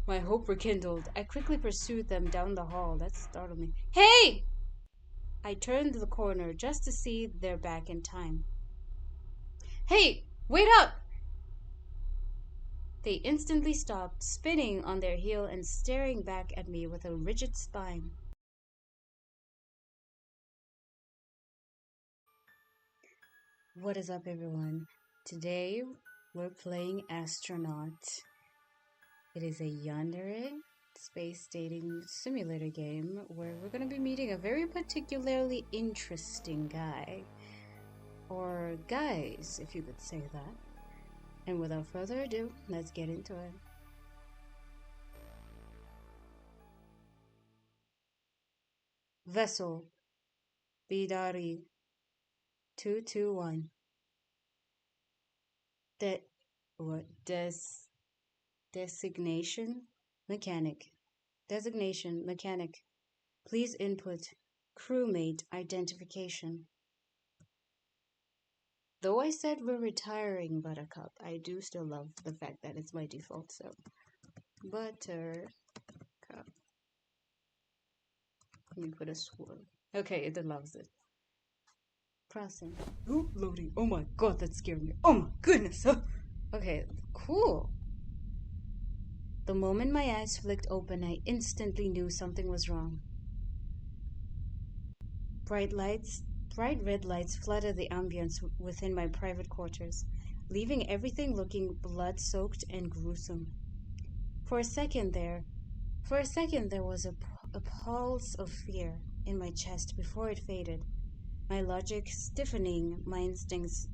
My hope rekindled. I quickly pursued them down the hall. That startled me. Hey! I turned the corner just to see their back in time. Hey! Wait up! They instantly stopped, spinning on their heel and staring back at me with a rigid spine. What is up, everyone? Today we're playing Astronaut. It is a yandere space dating simulator game where we're going to be meeting a very particularly interesting guy. Or guys, if you could say that. And without further ado, let's get into it. Vessel Bidari 221. De what designation mechanic. Designation mechanic. Please input crewmate identification. Though I said we're retiring Buttercup, I do still love the fact that it's my default, so Buttercup. Let me put a swirl. Okay, it loves it. Processing. Oh, loading. Oh my god, that scared me. Oh my goodness. Okay, cool. The moment my eyes flicked open, I instantly knew something was wrong. Bright red lights flooded the ambience within my private quarters, leaving everything looking blood-soaked and gruesome. For a second there was a pulse of fear in my chest before it faded. My logic stifling my instincts,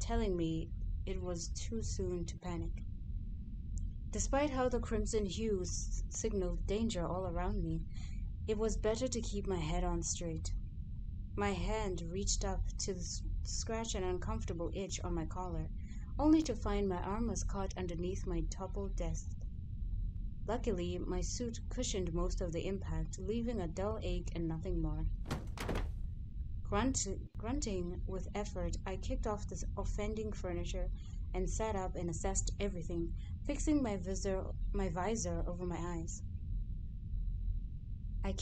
telling me it was too soon to panic. Despite how the crimson hues signaled danger all around me, it was better to keep my head on straight. My hand reached up to scratch an uncomfortable itch on my collar, only to find my arm was caught underneath my toppled desk. Luckily, my suit cushioned most of the impact, leaving a dull ache and nothing more. Grunting with effort, I kicked off the offending furniture and sat up and assessed everything, fixing my visor over my eyes. I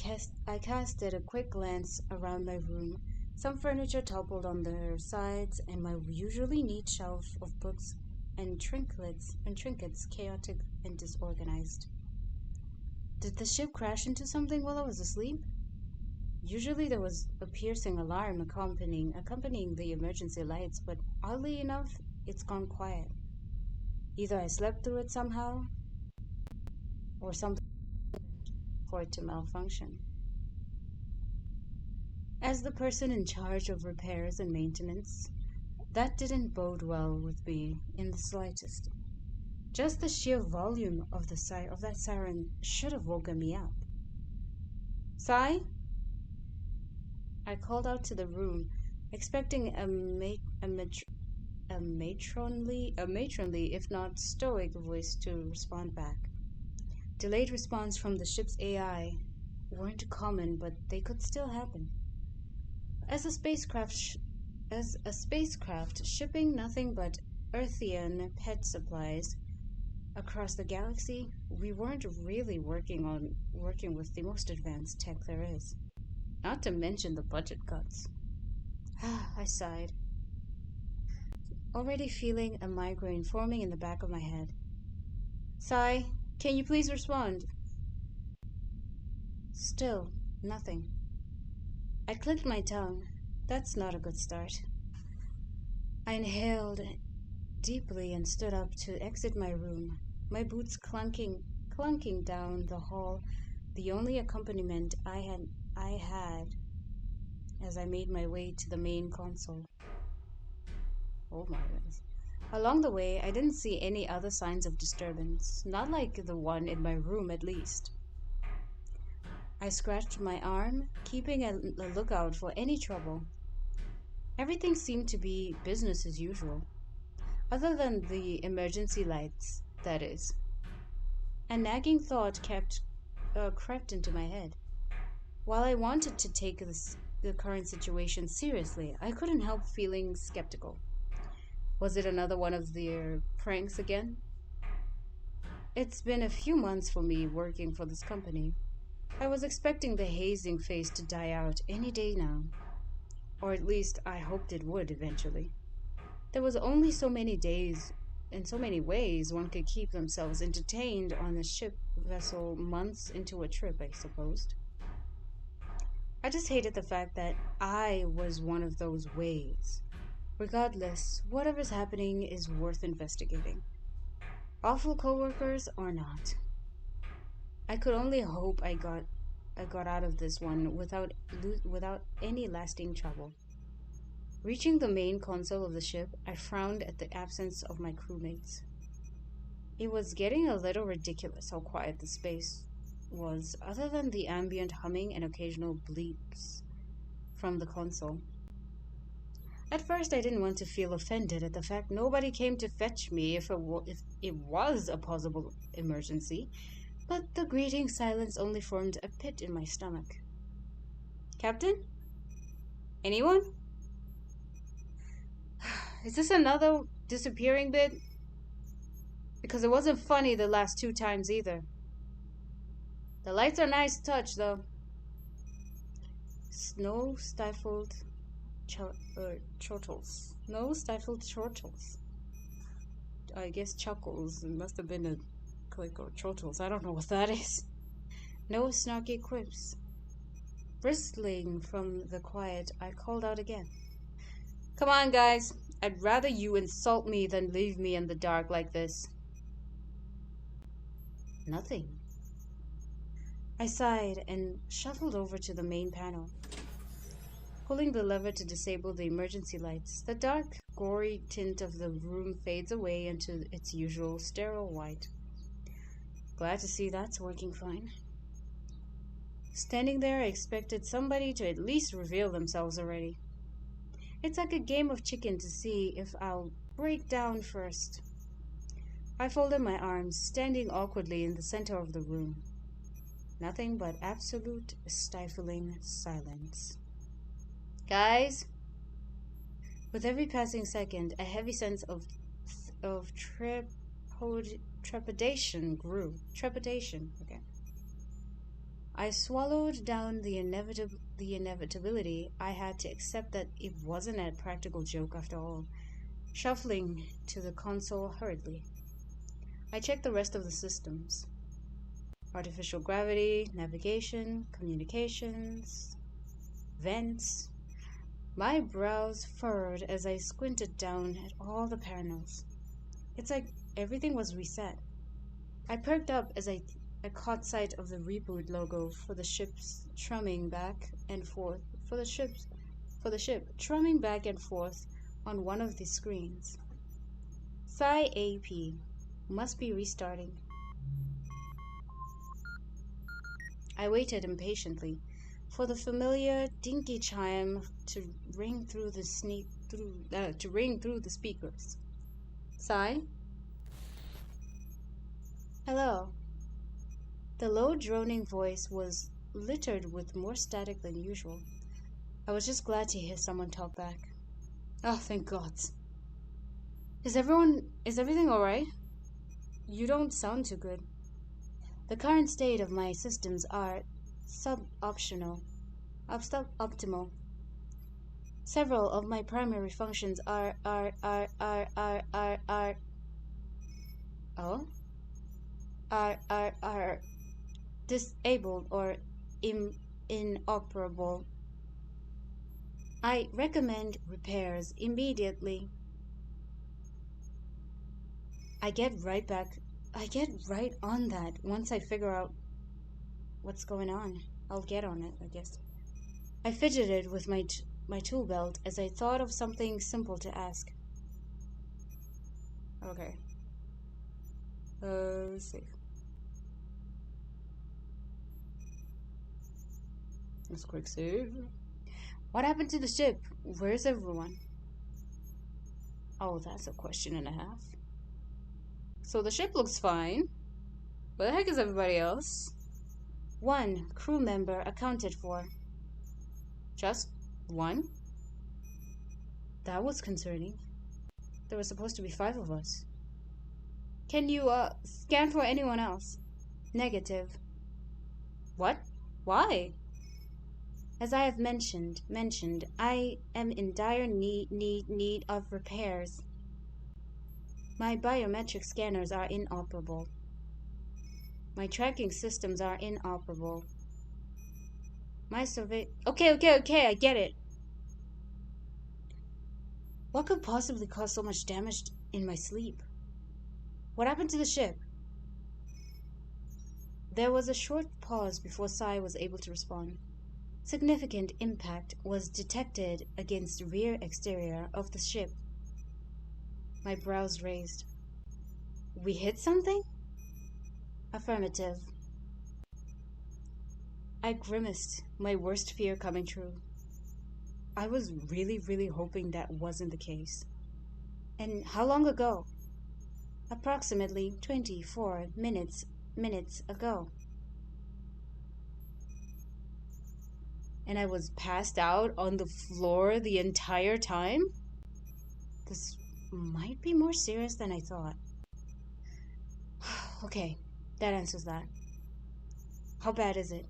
casted a quick glance around my room. Some furniture toppled on their sides, and my usually neat shelf of books and trinkets chaotic and disorganized. Did the ship crash into something while I was asleep? Usually there was a piercing alarm accompanying the emergency lights, but oddly enough, it's gone quiet. Either I slept through it somehow, or something for it to malfunction. As the person in charge of repairs and maintenance, that didn't bode well with me in the slightest. Just the sheer volume of that siren should have woken me up. Sai? I called out to the room, expecting a matronly, if not stoic, voice to respond back. Delayed response from the ship's AI weren't common, but they could still happen. As a spacecraft shipping nothing but Earthian pet supplies across the galaxy, we weren't really working with the most advanced tech there is. Not to mention the budget cuts. I sighed, already feeling a migraine forming in the back of my head. Sai, can you please respond? Still, nothing. I clicked my tongue. That's not a good start. I inhaled deeply and stood up to exit my room, my boots clunking down the hall, the only accompaniment I had as I made my way to the main console. Oh my goodness. Along the way, I didn't see any other signs of disturbance, not like the one in my room at least. I scratched my arm, keeping a lookout for any trouble. Everything seemed to be business as usual, other than the emergency lights, that is. A nagging thought crept into my head. While I wanted to take the current situation seriously, I couldn't help feeling skeptical. Was it another one of their pranks again? It's been a few months for me working for this company. I was expecting the hazing phase to die out any day now. Or at least I hoped it would eventually. There was only so many days and so many ways one could keep themselves entertained on a ship vessel months into a trip, I supposed. I just hated the fact that I was one of those ways. Regardless, whatever's happening is worth investigating. Awful coworkers or not. I could only hope I got out of this one without any lasting trouble. Reaching the main console of the ship, I frowned at the absence of my crewmates. It was getting a little ridiculous how quiet the space was, other than the ambient humming and occasional bleeps from the console. At first, I didn't want to feel offended at the fact nobody came to fetch me if it was a possible emergency, but the greeting silence only formed a pit in my stomach. Captain? Anyone? Is this another disappearing bit? Because it wasn't funny the last two times either. The lights are nice touch, though. Snow stifled chortles. No stifled chortles. I guess chuckles. It must have been a click or chortles. I don't know what that is. No snarky quips. Bristling from the quiet, I called out again. Come on, guys. I'd rather you insult me than leave me in the dark like this. Nothing. I sighed and shuffled over to the main panel. Pulling the lever to disable the emergency lights, the dark, gory tint of the room fades away into its usual sterile white. Glad to see that's working fine. Standing there, I expected somebody to at least reveal themselves already. It's like a game of chicken to see if I'll break down first. I folded my arms, standing awkwardly in the center of the room. Nothing but absolute stifling silence. Guys? With every passing second, a heavy sense of trepidation grew. Trepidation, okay. I swallowed down the inevitability. I had to accept that it wasn't a practical joke after all. Shuffling to the console hurriedly, I checked the rest of the systems. Artificial gravity, navigation, communications, vents. My brows furrowed as I squinted down at all the panels. It's like everything was reset. I perked up as I caught sight of the reboot logo for the ship's trumming back and forth for the ship trumming back and forth on one of the screens. Psi AP must be restarting. I waited impatiently for the familiar dinky chime to ring through the speakers. Psi? Hello. The low droning voice was littered with more static than usual. I was just glad to hear someone talk back. Oh, thank God. Is everything alright? You don't sound too good. The current state of my systems are suboptimal. Several of my primary functions are disabled or inoperable. I recommend repairs immediately. I get right on that once I figure out what's going on. I'll get on it, I guess. I fidgeted with my tool belt as I thought of something simple to ask. Okay. Let's see. Let's quick save. What happened to the ship? Where's everyone? Oh, that's a question and a half. So the ship looks fine. Where the heck is everybody else? One crew member accounted for. Just one? That was concerning. There were supposed to be 5 of us. Can you, scan for anyone else? Negative. What? Why? As I have mentioned, I am in dire need of repairs. My biometric scanners are inoperable. My tracking systems are inoperable. My survey... Okay, I get it. What could possibly cause so much damage in my sleep? What happened to the ship? There was a short pause before Sai was able to respond. Significant impact was detected against the rear exterior of the ship. My brows raised. We hit something? Affirmative. I grimaced, my worst fear coming true. I was really hoping that wasn't the case. And how long ago? Approximately 24 minutes ago. And I was passed out on the floor the entire time? This might be more serious than I thought. Okay, that answers that. How bad is it?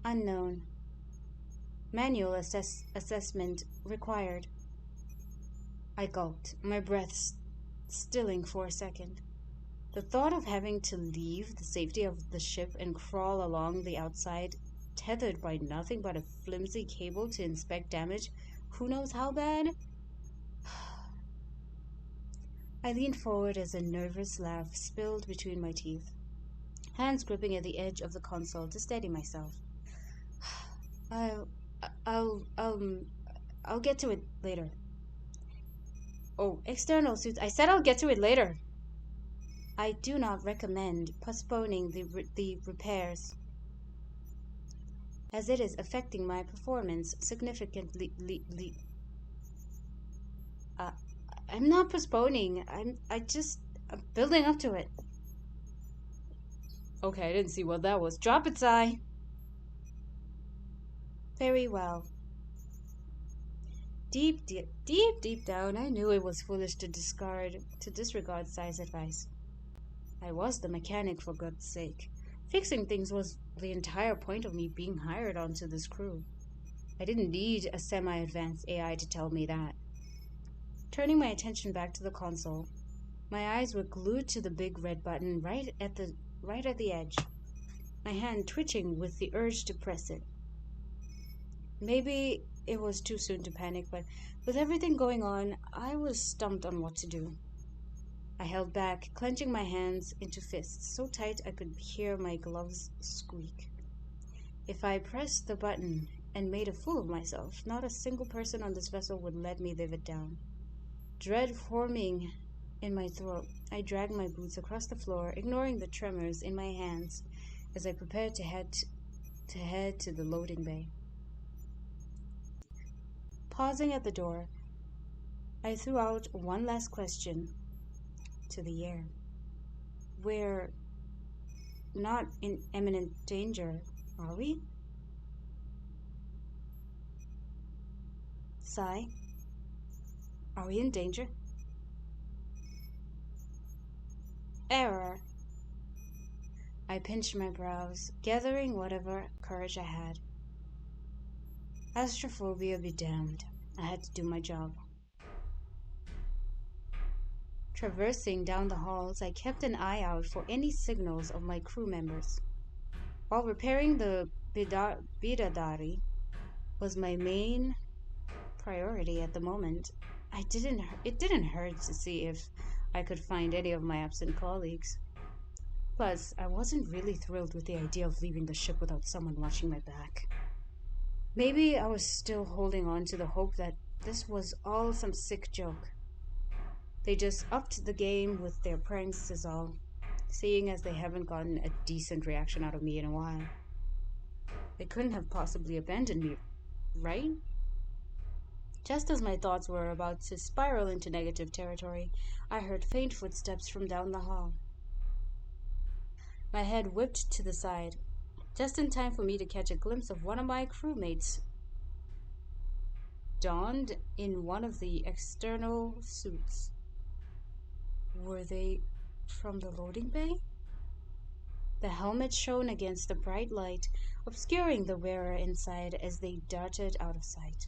Unknown. Manual assessment required. I gulped, my breath stilling for a second. The thought of having to leave the safety of the ship and crawl along the outside, tethered by nothing but a flimsy cable to inspect damage, who knows how bad? I leaned forward as a nervous laugh spilled between my teeth, hands gripping at the edge of the console to steady myself. I'll get to it later. Oh, external suits. I said I'll get to it later. I do not recommend postponing the repairs, as it is affecting my performance significantly. I'm not postponing. I'm building up to it. Okay, I didn't see what that was. Drop it, Sai. Very well. Deep down, I knew it was foolish to disregard Sai's advice. I was the mechanic, for God's sake. Fixing things was the entire point of me being hired onto this crew. I didn't need a semi-advanced AI to tell me that. Turning my attention back to the console, my eyes were glued to the big red button right at the edge, my hand twitching with the urge to press it. Maybe it was too soon to panic, but with everything going on, I was stumped on what to do. I held back, clenching my hands into fists so tight I could hear my gloves squeak. If I pressed the button and made a fool of myself, not a single person on this vessel would let me live it down. Dread forming in my throat, I dragged my boots across the floor, ignoring the tremors in my hands as I prepared to head to the loading bay. Pausing at the door, I threw out one last question to the air. We're not in imminent danger, are we? Sai, are we in danger? Error. I pinched my brows, gathering whatever courage I had. Astrophobia be damned. I had to do my job. Traversing down the halls, I kept an eye out for any signals of my crew members. While repairing the Bidadari was my main priority at the moment, it didn't hurt to see if I could find any of my absent colleagues. Plus, I wasn't really thrilled with the idea of leaving the ship without someone watching my back. Maybe I was still holding on to the hope that this was all some sick joke. They just upped the game with their pranks is all, seeing as they haven't gotten a decent reaction out of me in a while. They couldn't have possibly abandoned me, right? Just as my thoughts were about to spiral into negative territory, I heard faint footsteps from down the hall. My head whipped to the side, just in time for me to catch a glimpse of one of my crewmates donned in one of the external suits. Were they from the loading bay? The helmet shone against the bright light, obscuring the wearer inside as they darted out of sight.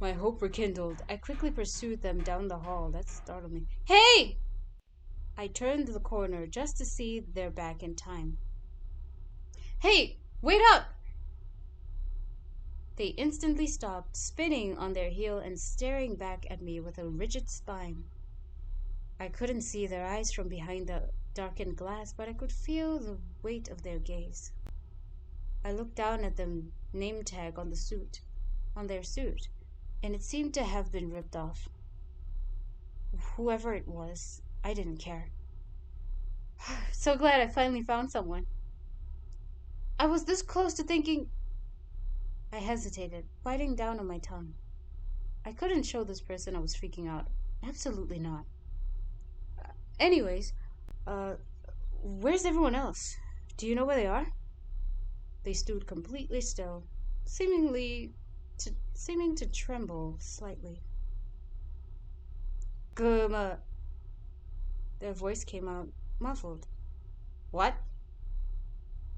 My hope rekindled. I quickly pursued them down the hall. That startled me. Hey! I turned the corner just to see their back in time. Hey! Wait up! They instantly stopped, spinning on their heel and staring back at me with a rigid spine. I couldn't see their eyes from behind the darkened glass, but I could feel the weight of their gaze. I looked down at the name tag on their suit, and it seemed to have been ripped off. Whoever it was, I didn't care. So glad I finally found someone. I was this close to thinking. I hesitated, biting down on my tongue. I couldn't show this person I was freaking out. Absolutely not. Anyways, where's everyone else? Do you know where they are? They stood completely still, seeming to tremble slightly. Guma. Their voice came out muffled. What?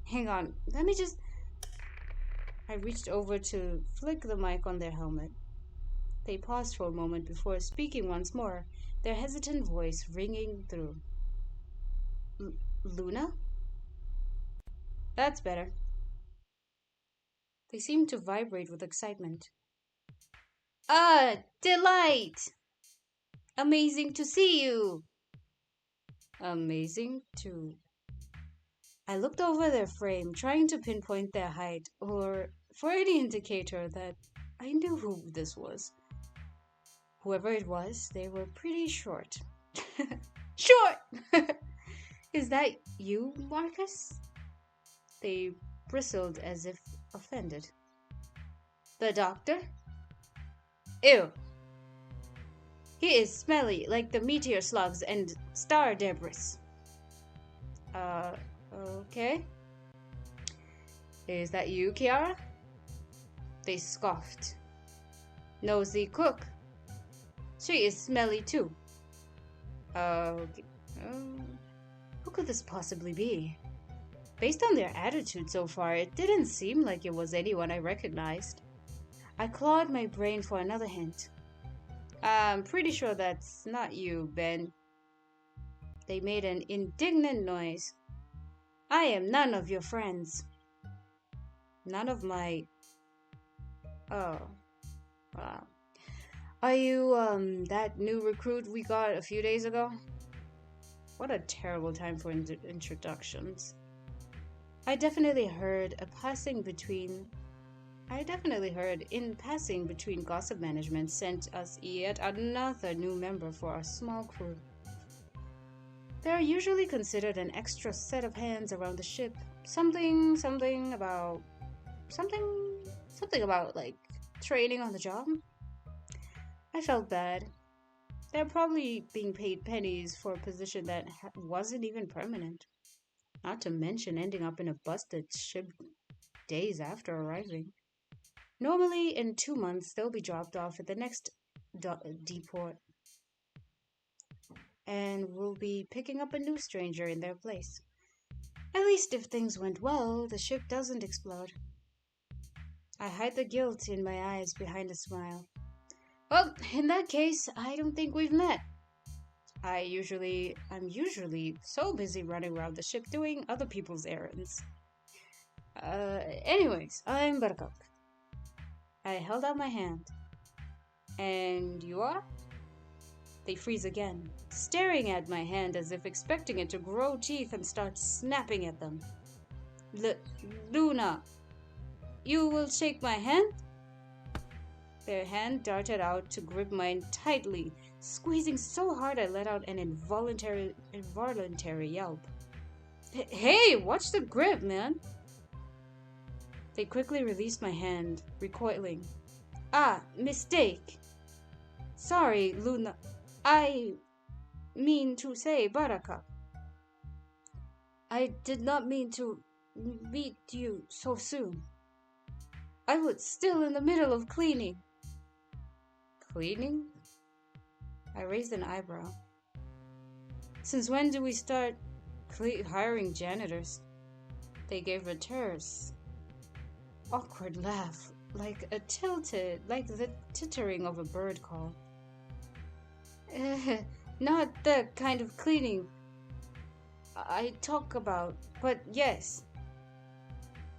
Hang on, let me just. I reached over to flick the mic on their helmet. They paused for a moment before speaking once more, their hesitant voice ringing through. Luna? That's better. They seemed to vibrate with excitement. Ah, delight! Amazing to see you! Amazing to. I looked over their frame, trying to pinpoint their height, or for any indicator that I knew who this was. Whoever it was, they were pretty short. Short! Is that you, Marcus? They bristled as if offended. The doctor? Ew. He is smelly like the meteor slugs and star debris. Okay. Is that you, Kiara? They scoffed. Nosy cook. She is smelly too. Okay. Who could this possibly be? Based on their attitude so far, it didn't seem like it was anyone I recognized. I clawed my brain for another hint. I'm pretty sure that's not you, Ben. They made an indignant noise. I am none of your friends. None of my... Oh. Wow. Are you, that new recruit we got a few days ago? What a terrible time for introductions. I definitely heard in passing between gossip management sent us yet another new member for our small crew. They are usually considered an extra set of hands around the ship. Something about like training on the job. I felt bad. They're probably being paid pennies for a position that wasn't even permanent. Not to mention ending up in a busted ship days after arriving. Normally, in 2 months, they'll be dropped off at the next depot. And we'll be picking up a new stranger in their place. At least if things went well, the ship doesn't explode. I hide the guilt in my eyes behind a smile. Well, in that case, I don't think we've met. I'm usually so busy running around the ship doing other people's errands. Anyways, I'm Buttercup. I held out my hand. And you are? They freeze again, staring at my hand as if expecting it to grow teeth and start snapping at them. Luna, you will shake my hand? Their hand darted out to grip mine tightly, squeezing so hard I let out an involuntary yelp. Hey, watch the grip, man! They quickly released my hand, recoiling. Ah, mistake. Sorry, Luna. I mean to say, Buttercup. I did not mean to meet you so soon. I was still in the middle of cleaning. Cleaning? I raised an eyebrow. Since when do we start hiring janitors? They gave a terse, awkward laugh, like the tittering of a bird call. Not the kind of cleaning I talk about, but yes.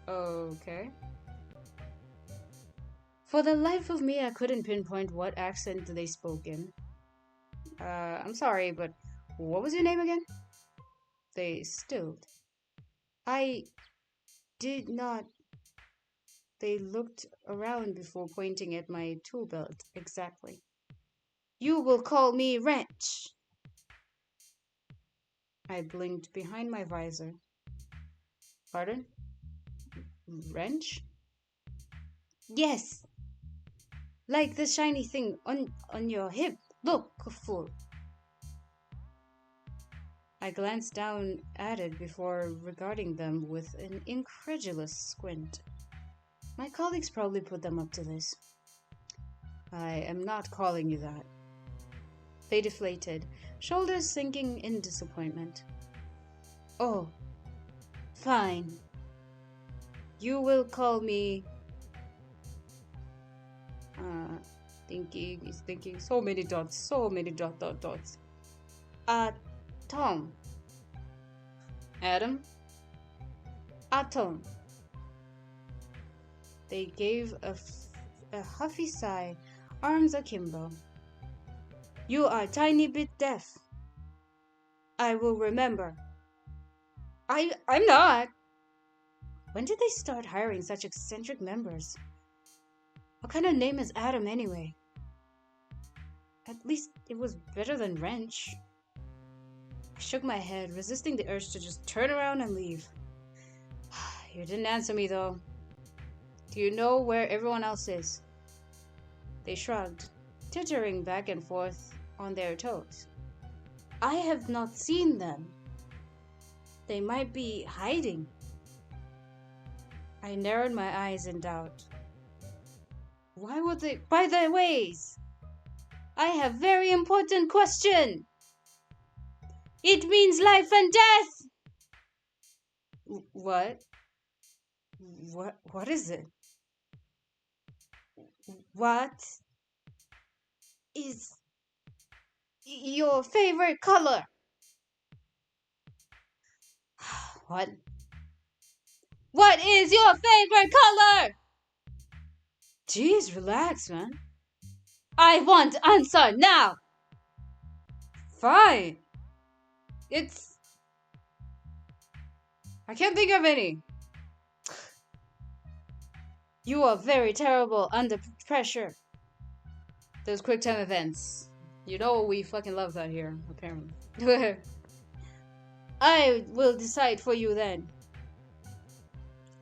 Okay. For the life of me, I couldn't pinpoint what accent they spoke in. I'm sorry, but what was your name again? They stilled. I did not. They looked around before pointing at my tool belt. Exactly. You will call me Wrench. I blinked behind my visor. Pardon? Wrench? Yes. Like the shiny thing on your hip. Look, fool. I glanced down at it before regarding them with an incredulous squint. My colleagues probably put them up to this. I am not calling you that. They deflated, shoulders sinking in disappointment. Oh, fine. You will call me... He's thinking. So many dots. Tom. Adam? Atom. They gave a huffy sigh, arms akimbo. You are a tiny bit deaf. I will remember. I'm not. When did they start hiring such eccentric members? What kind of name is Adam anyway? At least it was better than Wrench. I shook my head, resisting the urge to just turn around and leave. You didn't answer me though. Do you know where everyone else is? They shrugged, tittering back and forth on their toes. I have not seen them. They might be hiding. I narrowed my eyes in doubt. Why would they? By the ways, I have very important question. It means life and death. What? What is it? What is your favorite color? What? What is your favorite color? Jeez, relax, man. I want answer now. Fine. I can't think of any. You are very terrible under pressure. Those quick time events. You know we fucking love that here, apparently. I will decide for you then.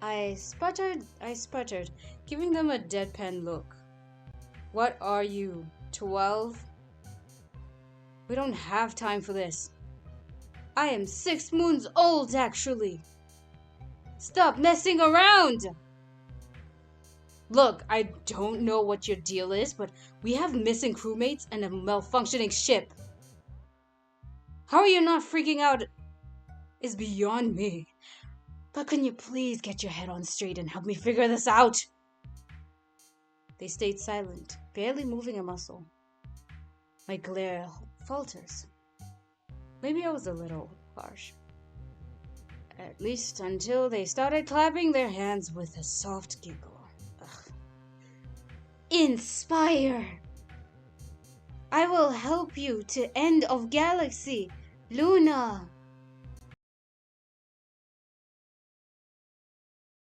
I sputtered, giving them a deadpan look. What are you, 12? We don't have time for this. I am 6 moons old, actually. Stop messing around! Look, I don't know what your deal is, but we have missing crewmates and a malfunctioning ship. How are you not freaking out is beyond me. But can you please get your head on straight and help me figure this out? They stayed silent, barely moving a muscle. My glare falters. Maybe I was a little harsh. At least until they started clapping their hands with a soft giggle. Ugh. Inspire! I will help you to end of galaxy, Luna!